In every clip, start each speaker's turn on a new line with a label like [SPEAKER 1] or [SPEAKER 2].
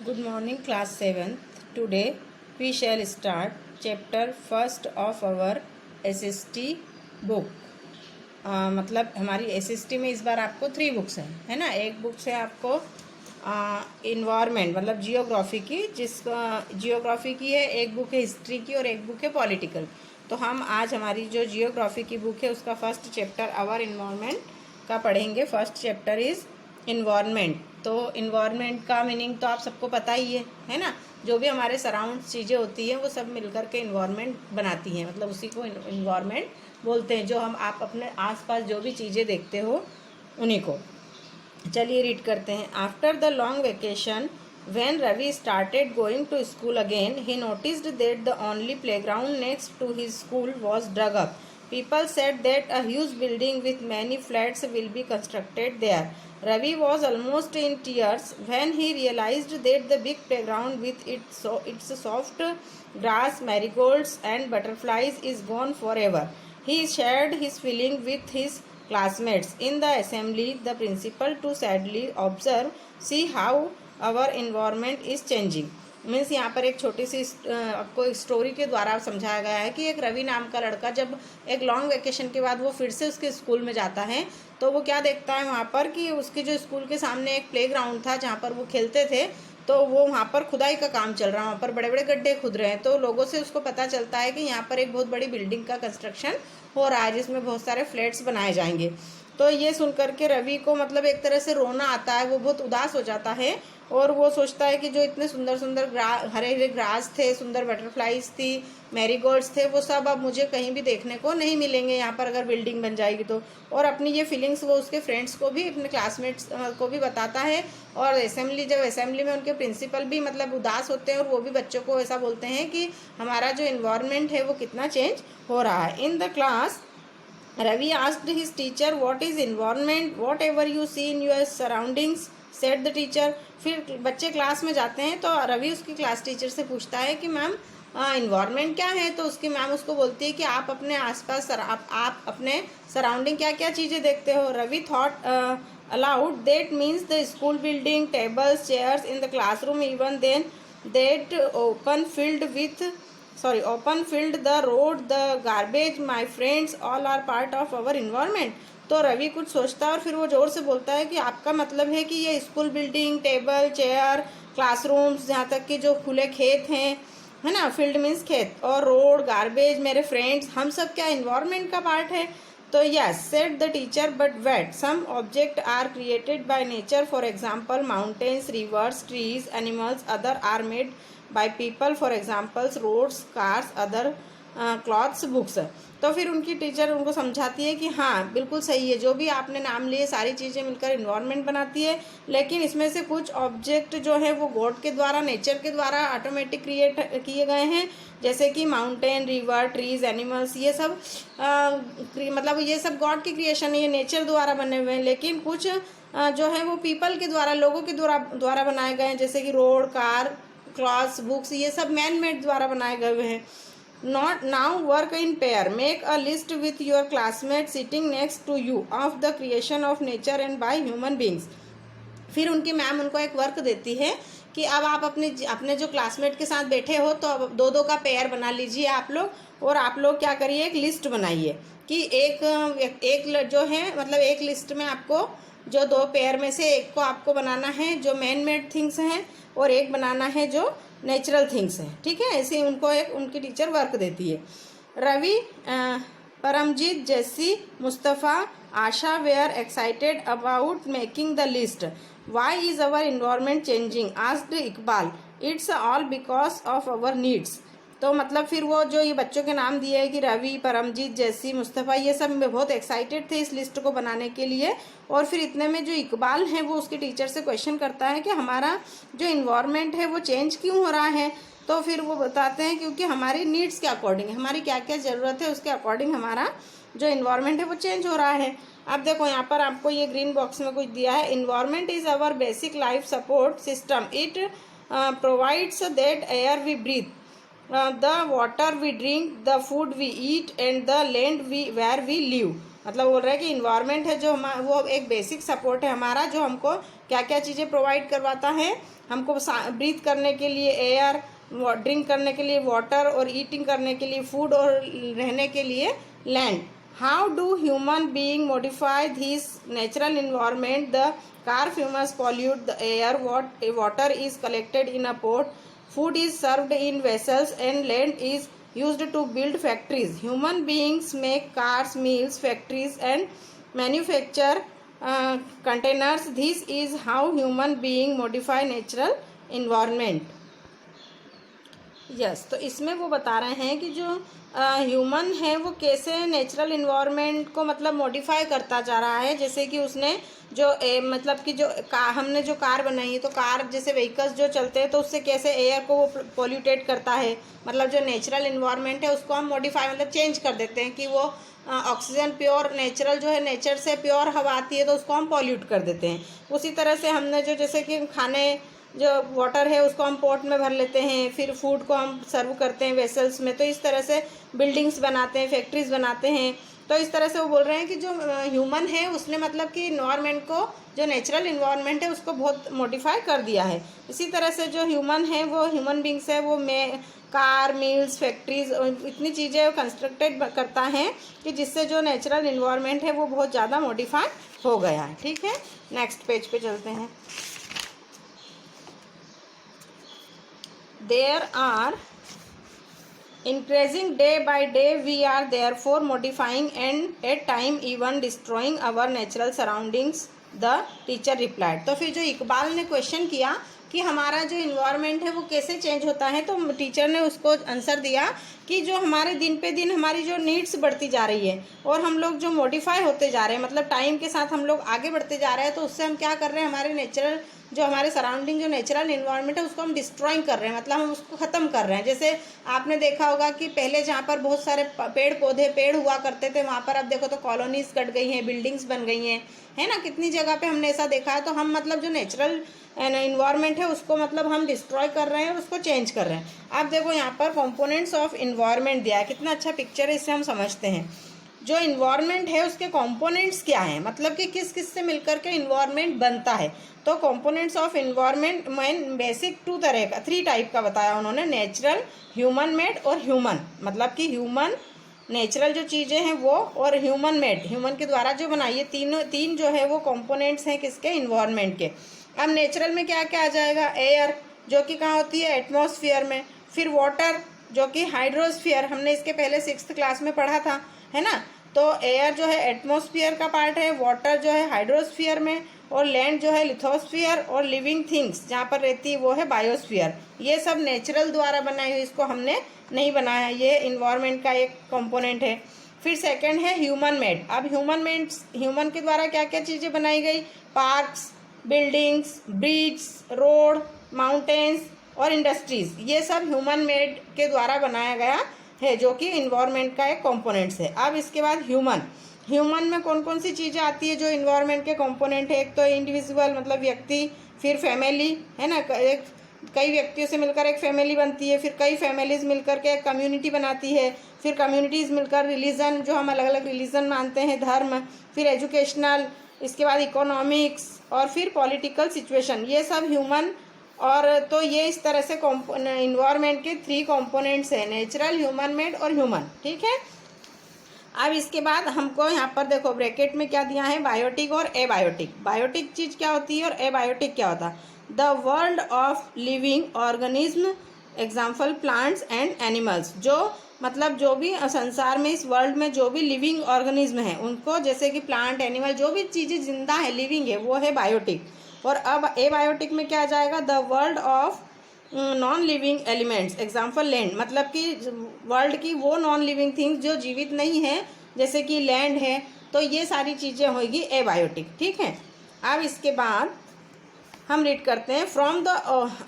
[SPEAKER 1] Good morning, class 7th. Today we shall start chapter first of our SST book. मतलब हमारी SST में इस बार आपको 3 बुक्स हैं, है ना। एक बुक है आपको इन्वायरमेंट मतलब जियोग्राफी की, जिसका जियोग्राफी की है, एक बुक है हिस्ट्री की और एक बुक है पॉलिटिकल। तो हम आज हमारी जो जियोग्राफी की बुक है उसका फर्स्ट चैप्टर आवर इन्वायरमेंट का पढ़ेंगे। First chapter is environment. तो इन्वायरमेंट का मीनिंग तो आप सबको पता ही है ना। जो भी हमारे सराउंड चीज़ें होती हैं वो सब मिलकर के इन्वायरमेंट बनाती हैं, मतलब उसी को इन्वायरमेंट बोलते हैं। जो हम आप अपने आसपास जो भी चीज़ें देखते हो उन्हीं को। चलिए रीड करते हैं। After the long vacation when Ravi started going to school again, he noticed that the only playground next to his school was dug up. People said that a huge building with many flats will be constructed there. Ravi was almost in tears when he realized that the big playground with its soft grass, marigolds and butterflies is gone forever. He shared his feeling with his classmates. In the assembly, the principal too sadly observed, "See how our environment is changing." Means यहाँ पर एक छोटी सी आपको story के द्वारा समझाया गया है कि एक रवि नाम का लड़का जब एक लॉन्ग वेकेशन के बाद वो फिर से उसके स्कूल में जाता है तो वो क्या देखता है वहाँ पर कि उसके जो स्कूल के सामने एक प्ले ग्राउंड था जहाँ पर वो खेलते थे, तो वो वहाँ पर खुदाई का काम चल रहा है, वहाँ पर बड़े बड़े गड्ढे खुद रहे हैं। तो लोगों से उसको पता चलता है कि यहाँ पर एक बहुत बड़ी बिल्डिंग का कंस्ट्रक्शन हो रहा है जिसमें बहुत सारे फ्लैट्स बनाए जाएंगे। तो ये सुन करके रवि को मतलब एक तरह से रोना आता है, वो बहुत उदास हो जाता है और वो सोचता है कि जो इतने सुंदर सुंदर हरे हरे ग्रास थे, सुंदर बटरफ्लाइज थी, मैरीगोल्ड्स थे, वो सब अब मुझे कहीं भी देखने को नहीं मिलेंगे यहाँ पर अगर बिल्डिंग बन जाएगी तो। और अपनी ये फीलिंग्स वो उसके फ्रेंड्स को भी, अपने क्लासमेट्स को भी बताता है। और असेंबली में उनके प्रिंसिपल भी मतलब उदास होते हैं और वो भी बच्चों को ऐसा बोलते हैं कि हमारा जो इन्वायरमेंट है वो कितना चेंज हो रहा है। In the class Ravi asked his teacher, "What is environment?" "Whatever you see in your surroundings," said the teacher. फिर बच्चे क्लास में जाते हैं तो रवि उसकी क्लास टीचर से पूछता है कि मैम इन्वायरमेंट क्या है। तो उसकी मैम उसको बोलती है कि आप अपने आसपास आप अपने सराउंडिंग क्या क्या चीज़ें देखते हो। Ravi thought aloud, "That means the school building, tables, chairs in the classroom, even then that open field, the road, the garbage, my friends, all are part of our environment." तो रवि कुछ सोचता है और फिर वो जोर से बोलता है कि आपका मतलब है कि ये school building, table, chair, classrooms, यहाँ तक कि जो खुले खेत हैं, है ना, फील्ड मीन्स खेत, और रोड, गार्बेज, मेरे फ्रेंड्स, हम सब क्या इन्वायरमेंट का पार्ट है। तो yes, said the teacher, but wait, some object are created by nature, for example mountains, rivers, trees, animals, other are made by people, for examples roads, cars, other clothes, books. तो फिर उनकी teacher उनको समझाती है कि हाँ बिल्कुल सही है, जो भी आपने नाम लिए सारी चीज़ें मिलकर इन्वायरमेंट बनाती है, लेकिन इसमें से कुछ ऑब्जेक्ट जो है वो गॉड के द्वारा, नेचर के द्वारा ऑटोमेटिक क्रिएट किए गए हैं, जैसे कि माउंटेन, रिवर, ट्रीज, एनिमल्स, ये सब मतलब ये सब गॉड की क्रिएशन है, ये नेचर द्वारा बने हुए हैं। लेकिन कुछ जो है वो पीपल के द्वारा, लोगों के द्वारा बनाए गए हैं, जैसे कि रोड, कार, क्लॉथ्स, बुक्स, ये सब मैन मेड द्वारा बनाए गए हुए हैं। Not now, work in pair. Make a list with your classmates sitting next to you of the creation of nature and by human beings. फिर उनकी मैम उनको एक वर्क देती है कि अब आप अपने जो क्लासमेट के साथ बैठे हो तो अब दो दो का पेयर बना लीजिए आप लोग, और आप लोग क्या करिए, एक लिस्ट बनाइए कि एक जो है मतलब एक लिस्ट में आपको जो दो पेयर में से एक को आपको बनाना है जो मैन मेड थिंग्स हैं, और एक बनाना है जो नेचुरल थिंग्स हैं। ठीक है, ऐसे उनको एक उनकी टीचर वर्क देती है। Ravi, Paramjit, Jessie, Mustafa, Asha were excited about making the list. Why is our environment changing? Asked Iqbal. It's all because of our needs. तो मतलब फिर वो जो ये बच्चों के नाम दिए हैं कि रवि, परमजीत, जैसी, मुस्तफ़ा, ये सब बहुत एक्साइटेड थे इस लिस्ट को बनाने के लिए। और फिर इतने में जो इकबाल है वो उसके टीचर से क्वेश्चन करता है कि हमारा जो इन्वायरमेंट है वो चेंज क्यों हो रहा है। तो फिर वो बताते हैं क्योंकि हमारी नीड्स के अकॉर्डिंग, हमारी क्या क्या ज़रूरत है उसके अकॉर्डिंग हमारा जो इन्वायरमेंट है वो चेंज हो रहा है। अब देखो यहाँ पर आपको ये ग्रीन बॉक्स में कुछ दिया है। Environment is our basic life support system. It provides that air we breathe, the water we drink, the food we eat, and the land where we live. मतलब बोल रहा है कि इन्वायरमेंट है जो वो एक बेसिक सपोर्ट है हमारा, जो हमको क्या क्या चीज़ें प्रोवाइड करवाता है। हमको ब्रीथ करने के लिए एयर, ड्रिंक करने के लिए वाटर, और ईटिंग करने के लिए फूड, और रहने के लिए land. How do human being modify this natural environment? The car fumes pollute the air, water is collected in a pot, food is served in vessels, and land is used to build factories. Human beings make cars, mills, factories, and manufacture containers. This is how human being modify natural environment. Yes, तो इसमें वो बता रहे हैं कि जो human है वो कैसे नेचुरल इन्वायरमेंट को मतलब मॉडिफाई करता जा रहा है। जैसे कि उसने जो मतलब कि जो हमने जो कार बनाई है, तो कार जैसे व्हीकल्स जो चलते हैं तो उससे कैसे एयर को वो पोल्यूटेट करता है। मतलब जो नेचुरल इन्वायरमेंट है उसको हम मॉडिफाई मतलब चेंज कर देते हैं कि वो ऑक्सीजन प्योर नेचुरल जो है नेचर से प्योर हवा आती है तो उसको हम पॉल्यूट कर देते हैं। उसी तरह से हमने जो जैसे कि खाने जो वाटर है उसको हम पॉट में भर लेते हैं, फिर फूड को हम सर्व करते हैं वेसल्स में, तो इस तरह से बिल्डिंग्स बनाते हैं, फैक्ट्रीज बनाते हैं। तो इस तरह से वो बोल रहे हैं कि जो ह्यूमन है उसने मतलब कि इन्वायरमेंट को, जो नेचुरल इन्वायरमेंट है उसको बहुत मॉडिफाई कर दिया है। इसी तरह से जो ह्यूमन है वो ह्यूमन बींग्स है वो कार, मिल्स, फैक्ट्रीज इतनी चीज़ें कंस्ट्रक्टेड करता है कि जिससे जो नेचुरल इन्वायरमेंट है वो बहुत ज़्यादा मॉडिफाई हो गया है। ठीक है, नेक्स्ट पेज पे चलते हैं। There are increasing day by day, we are therefore modifying and at time even destroying our natural surroundings, the teacher replied. तो फिर जो इकबाल ने क्वेश्चन किया कि हमारा जो इन्वायरमेंट है वो कैसे चेंज होता है, तो टीचर ने उसको आंसर दिया कि जो हमारे दिन पे दिन हमारी जो नीड्स बढ़ती जा रही है और हम लोग जो मॉडिफाई होते जा रहे हैं, मतलब टाइम के साथ हम लोग आगे बढ़ते जा रहे हैं, तो उससे हम क्या कर रहे हैं, हमारे नेचुरल जो हमारे सराउंडिंग जो नेचुरल इन्वायरमेंट है उसको हम डिस्ट्रॉइंग कर रहे हैं, मतलब हम उसको ख़त्म कर रहे हैं। जैसे आपने देखा होगा कि पहले जहाँ पर बहुत सारे पेड़ हुआ करते थे, वहाँ पर अब देखो तो कॉलोनीज कट गई हैं, बिल्डिंग्स बन गई हैं, है ना। कितनी जगह पे हमने ऐसा देखा है। तो हम मतलब जो नेचुरल इन्वायरमेंट है उसको मतलब हम डिस्ट्रॉय कर रहे हैं और उसको चेंज कर रहे हैं। अब देखो यहाँ पर कंपोनेंट्स ऑफ इन्वायरमेंट दिया है, कितना अच्छा पिक्चर है, इससे हम समझते हैं जो इन्वायरमेंट है उसके कंपोनेंट्स क्या हैं, मतलब कि किस किस से मिलकर के इन्वायरमेंट बनता है। तो कंपोनेंट्स ऑफ इन्वायरमेंट में बेसिक 3 टाइप का बताया उन्होंने, नेचुरल, ह्यूमन मेड और ह्यूमन। मतलब कि ह्यूमन नेचुरल जो चीज़ें हैं वो, और ह्यूमन मेड ह्यूमन के द्वारा जो बनाई है, तीन जो है वो कंपोनेंट्स हैं किसके, इन्वायरमेंट के। अब नेचुरल में क्या क्या आ जाएगा, एयर जो कि कहाँ होती है, एटमॉस्फेयर में। फिर वाटर जो कि हाइड्रोस्फीयर, हमने इसके पहले 6th क्लास में पढ़ा था, है ना। तो एयर जो है एटमॉस्फेयर का पार्ट है, वाटर जो है हाइड्रोस्फीयर में, और लैंड जो है लिथोस्फीयर, और लिविंग थिंग्स जहाँ पर रहती है वो है बायोस्फीयर। ये सब नेचुरल द्वारा बनाई हुई, इसको हमने नहीं बनाया, ये इन्वायरमेंट का एक कंपोनेंट है। फिर सेकंड है ह्यूमन मेड। अब ह्यूमन के द्वारा क्या क्या चीज़ें बनाई गई, parks, buildings, bridge, road, mountains और इंडस्ट्रीज, ये सब ह्यूमन मेड के द्वारा बनाया गया है, जो कि इन्वायरमेंट का एक कंपोनेंट्स है। अब इसके बाद ह्यूमन में कौन कौन सी चीज़ें आती है जो इन्वायरमेंट के कंपोनेंट है। एक तो इंडिविजुअल मतलब व्यक्ति, फिर फैमिली, है ना, कई व्यक्तियों से मिलकर एक फैमिली बनती है, फिर कई फैमिलीज मिलकर के एक कम्युनिटी बनाती है, फिर कम्युनिटीज़ मिलकर रिलीजन, जो हम अलग अलग रिलीजन मानते हैं, धर्म, फिर एजुकेशनल, इसके बाद इकोनॉमिक्स, और फिर पॉलिटिकल सिचुएशन, ये सब ह्यूमन। और तो ये इस तरह से इन्वायरमेंट के 3 कंपोनेंट्स हैं, नेचुरल, ह्यूमन मेड और ह्यूमन। ठीक है। अब इसके बाद हमको यहाँ पर देखो ब्रैकेट में क्या दिया है, बायोटिक और एबायोटिक। बायोटिक चीज़ क्या होती है और एबायोटिक क्या होता है, the world of living organism, example plants and animals. जो मतलब जो भी संसार में, इस वर्ल्ड में जो भी लिविंग ऑर्गेनिज्म है उनको, जैसे कि प्लांट, एनिमल, जो भी चीज़ें जिंदा है, लिविंग है, वो है बायोटिक। और अब एबायोटिक में क्या आ जाएगा, the world of non living elements, example land, मतलब कि वर्ल्ड की वो नॉन लिविंग थिंग्स जो जीवित नहीं है, जैसे कि लैंड है, तो ये सारी चीज़ें होगी एबायोटिक। ठीक है। अब इसके बाद हम रीड करते हैं, from the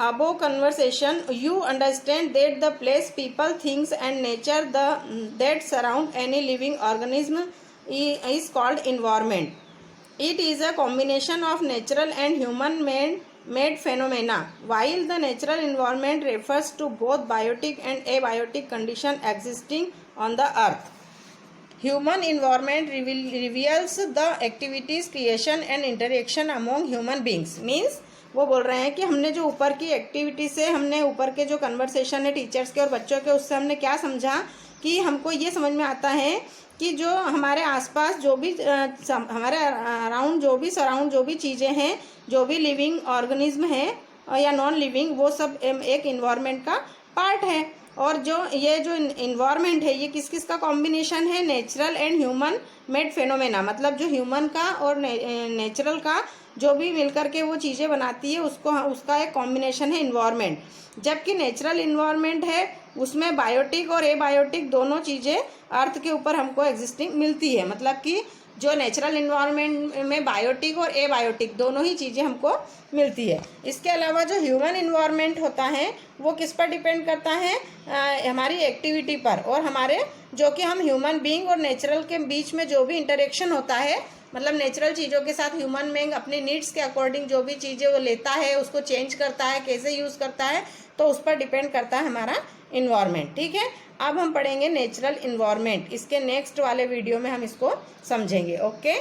[SPEAKER 1] above conversation you understand that the place, people, things and nature that surround any living organism is called environment. It is a combination of natural and human-made phenomena, while the natural environment refers to both biotic and abiotic conditions existing on the earth. Human environment reveals the activities creation and interaction among human beings. Means वो बोल रहे हैं कि हमने जो ऊपर की activity से, हमने ऊपर के जो कन्वर्सेशन है टीचर्स के और बच्चों के, उससे हमने क्या समझा कि हमको ये समझ में आता है कि जो हमारे आसपास जो भी हमारे अराउंड जो भी सराउंड जो भी चीज़ें हैं, जो भी लिविंग ऑर्गेनिज्म हैं या नॉन लिविंग, वो सब एक इन्वायरमेंट का पार्ट है। और जो ये जो इन्वायरमेंट है ये किस किस का कॉम्बिनेशन है, natural and human made phenomena. मतलब जो ह्यूमन का और नेचुरल का जो भी मिलकर के वो चीज़ें बनाती है उसका एक कॉम्बिनेशन है इन्वायरमेंट। जबकि नेचुरल इन्वायरमेंट है उसमें बायोटिक और एबायोटिक दोनों चीज़ें अर्थ के ऊपर हमको एग्जिस्टिंग मिलती है। मतलब कि जो नेचुरल इन्वायरमेंट में बायोटिक और एबायोटिक दोनों ही चीज़ें हमको मिलती है। इसके अलावा जो ह्यूमन इन्वायरमेंट होता है वो किस पर डिपेंड करता है, हमारी एक्टिविटी पर, और हमारे जो कि हम ह्यूमन बीइंग और नेचुरल के बीच में जो भी इंटरेक्शन होता है, मतलब नेचुरल चीज़ों के साथ ह्यूमन बीइंग अपनी नीड्स के अकॉर्डिंग जो भी चीज़ें वो लेता है, उसको चेंज करता है, कैसे यूज़ करता है, तो उस पर डिपेंड करता है हमारा इन्वायरमेंट। ठीक है, अब हम पढ़ेंगे नेचुरल इन्वायरमेंट। इसके नेक्स्ट वाले वीडियो में हम इसको समझेंगे। ओके।